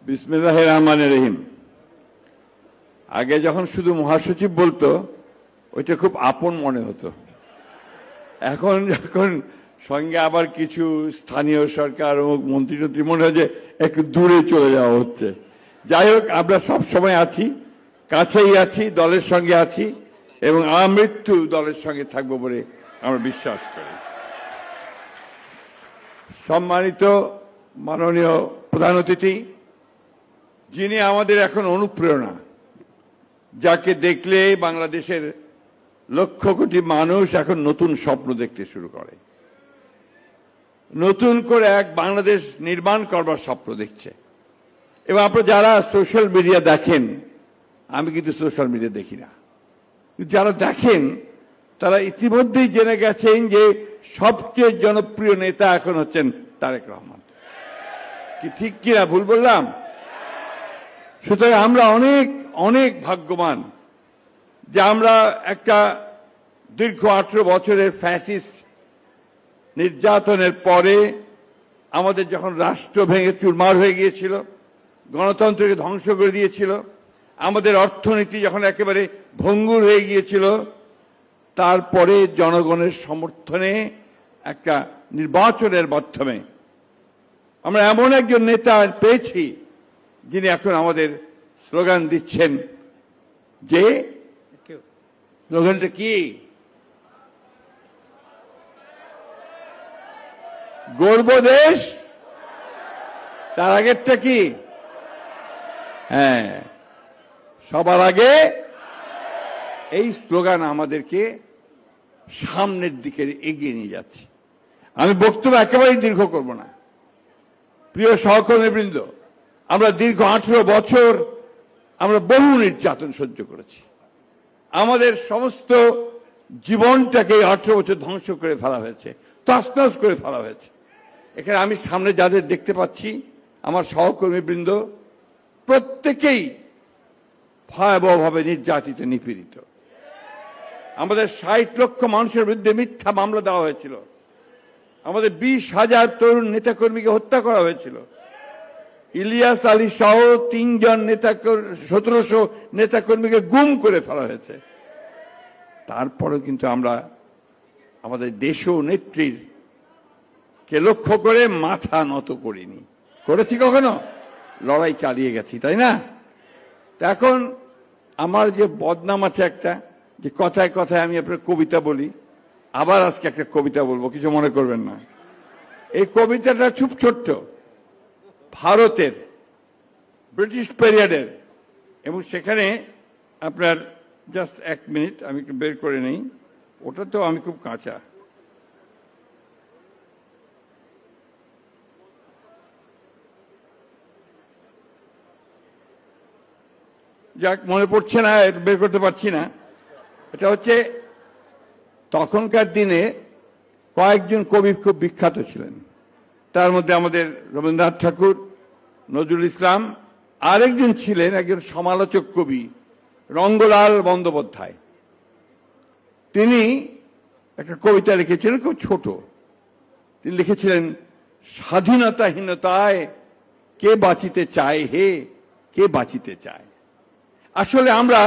বিসমিল্লাহির রহমানির রহিম। আগে যখন শুধু মহাসচিব বলতো ওইটা খুব আপন মনে হতো। এখন যখন সঙ্গে আবার কিছু স্থানীয় সরকার ও মন্ত্রী মনে হয় যে একটু দূরে চলে যাওয়া হচ্ছে। যাই হোক, আমরা সব সময় আছি, কাছেই আছি, দলের সঙ্গে আছি এবং আমৃত্যু দলের সঙ্গে থাকবো বলে আমরা বিশ্বাস করি। সম্মানিত মাননীয় প্রধান অতিথি, যিনি আমাদের এখন অনুপ্রেরণা, যাকে দেখলে বাংলাদেশের লক্ষ কোটি মানুষ এখন নতুন স্বপ্ন দেখতে শুরু করে, নতুন করে এক বাংলাদেশ নির্মাণ করবার স্বপ্ন দেখছে। এবং আপনারা যারা সোশ্যাল মিডিয়া দেখেন, আমি কিন্তু সোশ্যাল মিডিয়া দেখি না, যারা দেখেন তারা ইতিমধ্যেই জেনে গেছেন যে সবচেয়ে জনপ্রিয় নেতা এখন হচ্ছেন তারেক রহমান। কি ঠিক কিনা, ভুল বললাম? সুতরাং আমরা অনেক অনেক ভাগ্যবান যে আমরা একটা দীর্ঘ 18 বছরের ফ্যাসিস্ট নির্যাতনের পরে আমাদের যখন রাষ্ট্র ভেঙে চুরমার হয়ে গিয়েছিল, গণতন্ত্রকে ধ্বংস করে দিয়েছিল, আমাদের অর্থনীতি যখন একেবারে ভঙ্গুর হয়ে গিয়েছিল, তারপরে জনগণের সমর্থনে একটা নির্বাচনের মাধ্যমে আমরা এমন একজন নেতা পেয়েছি যিনি এখন আমাদের স্লোগান দিচ্ছেন, যে স্লোগানটা কি? গর্ব দেশ, তার আগেরটা কি? হ্যাঁ, সবার আগে। এই স্লোগান আমাদেরকে সামনের দিকে এগিয়ে নিয়ে যাচ্ছে। আমি বক্তব্য একেবারেই দীর্ঘ করব না। প্রিয় সহকর্মীবৃন্দ, আমরা দীর্ঘ 18 বছর আমরা বহু নির্যাতন সহ্য করেছি। আমাদের সমস্ত জীবনটাকে 18 বছর ধ্বংস করে ফেলা হয়েছে, তছনছ করে ফেলা হয়েছে। এখানে আমি সামনে যাদের দেখতে পাচ্ছি, আমার সহকর্মীবৃন্দ, প্রত্যেকেই ভয়াবহভাবে নির্যাতিত, নিপীড়িত। আমাদের 60 লক্ষ মানুষের বিরুদ্ধে মিথ্যা মামলা দেওয়া হয়েছিল। আমাদের 20,000 তরুণ নেতাকর্মীকে হত্যা করা হয়েছিল। ইলিয়াস আলী সহ 3 জন 1700 নেতাকর্মীকে গুম করে ফেলা হয়েছে। তারপরেও কিন্তু আমরা আমাদের দেশ ও নেত্রীর কে লক্ষ্য করে মাথা নত করিনি। করেছি কখনো? লড়াই চালিয়ে গেছি, তাই না? এখন আমার যে বদনাম আছে একটা, যে কথায় কথায় আমি আপনার কবিতা বলি, আবার আজকে একটা কবিতা বলবো, কিছু মনে করবেন না। এই কবিতাটা খুব ছোট্ট, ভারতের ব্রিটিশ পিরিয়ডের, এবং সেখানে আপনার জাস্ট 1 মিনিট আমি একটু বের করে নেই, ওটা তো আমি খুব কাঁচা। যাক, মনে পড়ছে না, বের করতে পারছি না। এটা হচ্ছে, তখনকার দিনে কয়েকজন কবি খুব বিখ্যাত ছিলেন। তার মধ্যে আমাদের রবীন্দ্রনাথ ঠাকুর, নজরুল ইসলাম, আরেকজন ছিলেন একজন সমালোচক কবি, রঙ্গলাল বন্দ্যোপাধ্যায়। তিনি একটা কবিতা লিখেছিলেন, খুব ছোট। তিনি লিখেছিলেন, স্বাধীনতাহীনতায় কে বাঁচিতে চায় হে, কে বাঁচিতে চায়। আসলে আমরা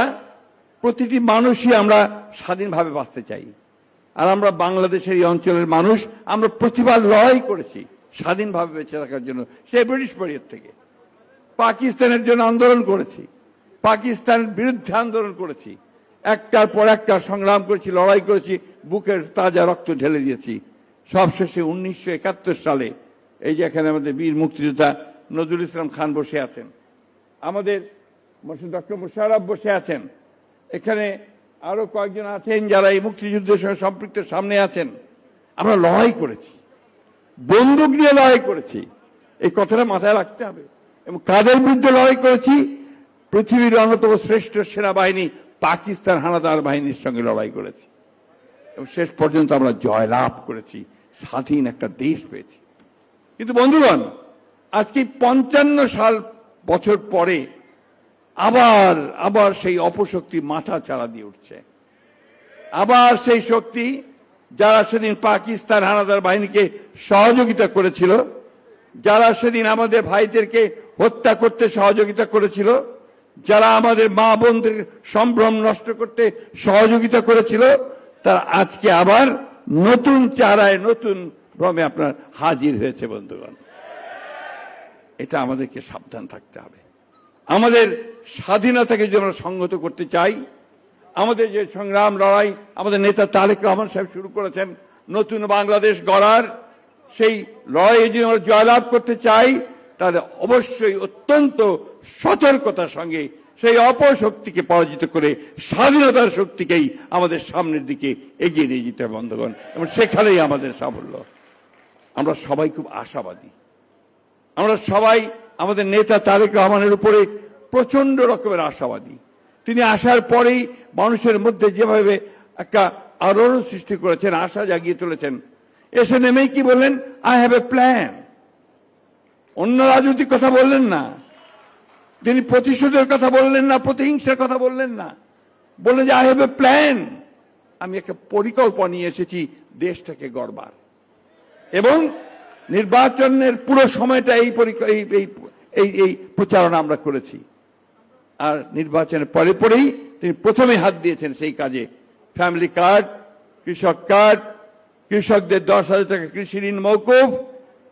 প্রতিটি মানুষই আমরা স্বাধীনভাবে বাঁচতে চাই। আর আমরা বাংলাদেশের এই অঞ্চলের মানুষ, আমরা প্রতিবার লড়াই করেছি স্বাধীনভাবে বেঁচে থাকার জন্য। সে ব্রিটিশ পিরিয়ড থেকে পাকিস্তানের জন্য আন্দোলন করেছি, পাকিস্তানের বিরুদ্ধে আন্দোলন করেছি, একটার পর একটা সংগ্রাম করেছি, লড়াই করেছি, বুকের তাজা রক্ত ঢেলে দিয়েছি। সবশেষে 1971 সালে এই যে এখানে আমাদের বীর মুক্তিযোদ্ধা নজরুল ইসলাম খান বসে আছেন, আমাদের ডক্টর মোশাররফ বসে আছেন, এখানে আরো কয়েকজন আছেন যারা এই মুক্তিযুদ্ধের সঙ্গে সম্পৃক্ত, সামনে আছেন। আমরা লড়াই করেছি, বন্দুক নিয়ে লড়াই করেছি, এই কথাটা মাথায় রাখতে হবে। এবং কাদের বিরুদ্ধে লড়াই করেছি? পৃথিবীর অন্যতম শ্রেষ্ঠ সেনাবাহিনী পাকিস্তান হানাদার বাহিনীর সঙ্গে লড়াই করেছি, এবং শেষ পর্যন্ত আমরা জয় লাভ করেছি, স্বাধীন একটা দেশ পেয়েছি। কিন্তু বন্ধুগণ, আজকে 55 বছর পরে আবার সেই অপশক্তি মাথা চাড়া দিয়ে উঠছে। আবার সেই শক্তি যারা সেদিন পাকিস্তান হানাদার বাহিনীকে সহযোগিতা করেছিল, যারা সেদিন আমাদের ভাইদেরকে হত্যা করতে সহযোগিতা করেছিল, যারা আমাদের মা বোনদের সম্ভ্রম নষ্ট করতে সহযোগিতা করেছিল, তারা আজকে আবার নতুন চারায় নতুন ভ্রমে আপনার হাজির হয়েছে বন্ধুগণ। এটা আমাদেরকে সাবধান থাকতে হবে। আমাদের স্বাধীনতাকে যদি আমরা সংহত করতে চাই, আমাদের যে সংগ্রাম লড়াই আমাদের নেতা তারেক রহমান সাহেব শুরু করেছেন নতুন বাংলাদেশ গড়ার, সেই লড়াইয়ে যদি আমরা জয়লাভ করতে চাই, তাহলে অবশ্যই অত্যন্ত সতর্কতার সঙ্গে সেই অপশক্তিকে পরাজিত করে স্বাধীনতার শক্তিকেই আমাদের সামনের দিকে এগিয়ে নিয়ে যেতে হবে বন্ধুগণ, এবং সেখানেই আমাদের সাফল্য। আমরা সবাই খুব আশাবাদী। আমরা সবাই আমাদের নেতা তারেক রহমানের উপরে প্রচন্ড রকমের আশাবাদী। তিনি আসার পরেই মানুষের মধ্যে যেভাবে একটা আলোড়ন সৃষ্টি করেছেন, আশা জাগিয়ে তুলেছেন, এসে নেমেই কি বললেন, আই হ্যাভ এ প্ল্যান। অন্য রাজনৈতিক কথা বললেন না, তিনি প্রতিশোধের কথা বললেন না, প্রতিহিংসার কথা বললেন না, বললেন যে আই হ্যাভ এ প্ল্যান, আমি একটা পরিকল্পনা নিয়ে এসেছি দেশটাকে গড়বার। এবং নির্বাচনের পুরো সময়টা এই প্রচারণা আমরা করেছি। আর নির্বাচনের পরে পরেই তিনি প্রথমে হাত দিয়েছেন সেই কাজে। ফ্যামিলি কার্ড, কৃষক কার্ড, কৃষকদের 10,000 টাকা কৃষি ঋণ মওকুফ,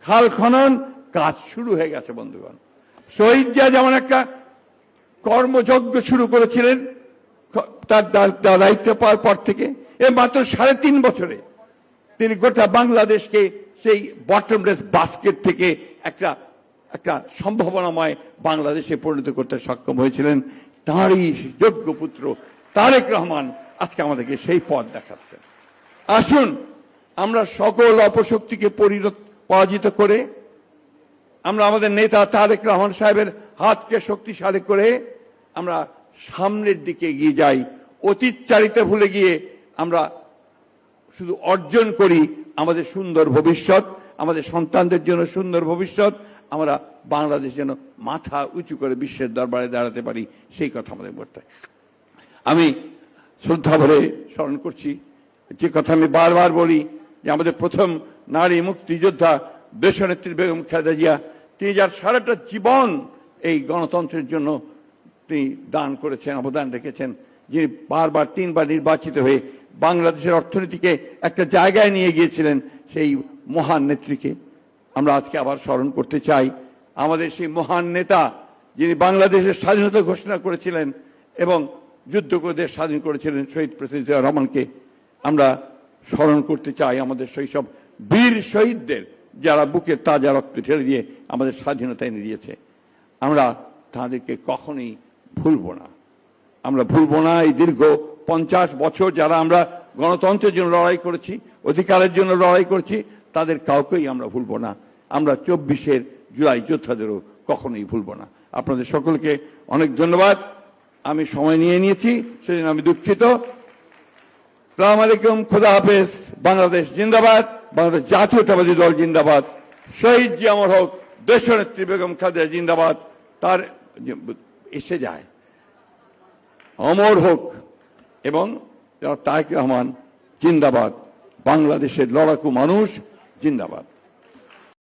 খাল খনন কাজ শুরু হয়ে গেছে বন্ধুগণ। শহীদ জিয়া যেমন একটা কর্মযজ্ঞ শুরু করেছিলেন তার দায়িত্ব পাওয়ার পর থেকে, মাত্র 3.5 বছরে তিনি গোটা বাংলাদেশকে সেই বটমলেস বাস্কেট থেকে একটা সম্ভাবনাময় বাংলাদেশে পরিণত করতে সক্ষম হয়েছিলেন। তাঁরই যোগ্য পুত্র তারেক রহমান আজকে আমাদেরকে সেই পথ দেখাচ্ছেন। আসুন আমরা সকল অপশক্তিকে পরাজিত করে আমরা আমাদের নেতা তারেক রহমান সাহেবের হাতকে শক্তিশালী করে আমরা সামনের দিকে এগিয়ে যাই। অতীতচারিতা ভুলে গিয়ে আমরা শুধু অর্জন করি আমাদের সুন্দর ভবিষ্যৎ, আমাদের সন্তানদের জন্য সুন্দর ভবিষ্যৎ, আমরা বাংলাদেশ যেন মাথা উঁচু করে বিশ্বের দরবারে দাঁড়াতে পারি, সেই কথা আমাদের বলতে। আমি শ্রদ্ধা ভরে স্মরণ করছি যে কথা আমি বারবার বলি, যে আমাদের প্রথম নারী মুক্তিযোদ্ধা দেশনেত্রী বেগম খালেদা জিয়া, তিনি যার সারাটা জীবন এই গণতন্ত্রের জন্য তিনি দান করেছেন, অবদান রেখেছেন, যিনি বারবার 3 বার নির্বাচিত হয়ে বাংলাদেশের অর্থনীতিকে একটা জায়গায় নিয়ে গিয়েছিলেন, সেই মহান নেত্রীকে আমরা আজকে আবার স্মরণ করতে চাই। আমাদের সেই মহান নেতা যিনি বাংলাদেশের স্বাধীনতা ঘোষণা করেছিলেন এবং যুদ্ধ করে দেশ স্বাধীন করেছিলেন, শহীদ প্রেসিডেন্ট জিয়া রহমানকে আমরা স্মরণ করতে চাই। আমাদের সেই সব বীর শহীদদের যারা বুকের তাজা রক্ত ঢেলে দিয়ে আমাদের স্বাধীনতা এনে দিয়েছে, আমরা তাদেরকে কখনোই ভুলব না। আমরা ভুলব না এই দীর্ঘ 50 বছর যারা আমরা গণতন্ত্রের জন্য লড়াই করেছি, অধিকারের জন্য লড়াই করেছি, তাদের কাউকেই আমরা ভুলব না। আমরা 24শে জুলাই যোদ্ধাদেরও কখনোই ভুলব না। আপনাদের সকলকে অনেক ধন্যবাদ। আমি সময় নিয়ে নিয়েছি, সেজন্য আমি দুঃখিত। আসসালামু আলাইকুম, খোদা হাফেজ। বাংলাদেশ জিন্দাবাদ, বাংলাদেশ জাতীয়তাবাদী দল জিন্দাবাদ, শহীদ জিয়া অমর হোক, দেশনেত্রী বেগম খালেদা জিন্দাবাদ, তার এসে যায় অমর হোক, এবং তারেক রহমান জিন্দাবাদ, বাংলাদেশের লড়াকু মানুষ জিন্দাবাদ।